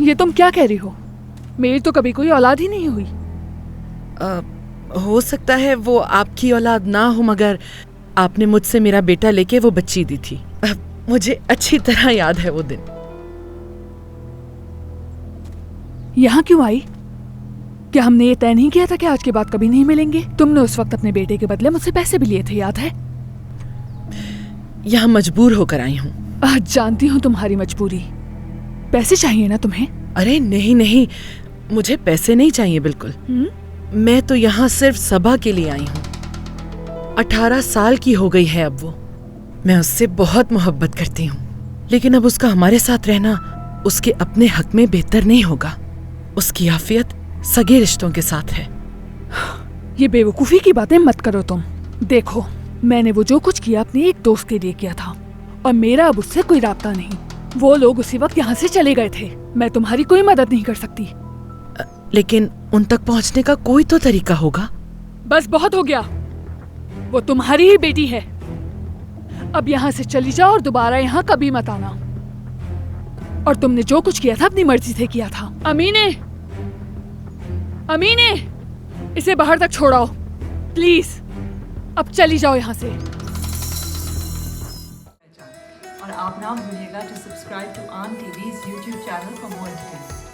ये तुम क्या कह रही हो? मेरी तो कभी कोई औलाद ही नहीं हुई। हो सकता है वो आपकी औलाद ना हो, मगर आपने मुझसे मेरा बेटा लेके वो बच्ची दी थी। मुझे अच्छी तरह याद है वो दिन। यहाँ क्यों आई? क्या हमने ये तय नहीं किया था कि आज के बाद कभी नहीं मिलेंगे? तुमने उस वक्त अपने बेटे के बदले मुझसे पैसे भी लिए थे, याद है? यहाँ मजबूर होकर आई हूँ। जानती हूँ तुम्हारी मजबूरी। पैसे चाहिए ना तुम्हें? अरे नहीं नहीं, मुझे पैसे नहीं चाहिए बिल्कुल। मैं तो यहाँ सिर्फ सबा के लिए आई हूँ। 18 साल की हो गई है अब वो। मैं उससे बहुत मोहब्बत करती हूँ, लेकिन अब उसका हमारे साथ रहना उसके अपने हक में बेहतर नहीं होगा। उसकी आफियत सगे रिश्तों के साथ है। ये बेवकूफी की बातें मत करो तुम। देखो, मैंने वो जो कुछ किया अपने एक दोस्त के लिए किया था, और मेरा अब उससे कोई राब्ता नहीं। वो लोग उसी वक्त यहाँ से चले गए थे। मैं तुम्हारी कोई मदद नहीं कर सकती। लेकिन उन तक पहुँचने का कोई तो तरीका होगा। बस बहुत हो गया। वो तुम्हारी ही बेटी है। अब यहाँ से चली जाओ और दोबारा यहाँ कभी मत आना। और तुमने जो कुछ किया था अपनी मर्जी से किया था। अमीने, अमीने, इसे बाहर तक छोड़ाओ प्लीज। अब चली जाओ यहाँ से। और आप ना भूलिएगा टू सब्सक्राइब टू आन TVs YouTube channel for more details.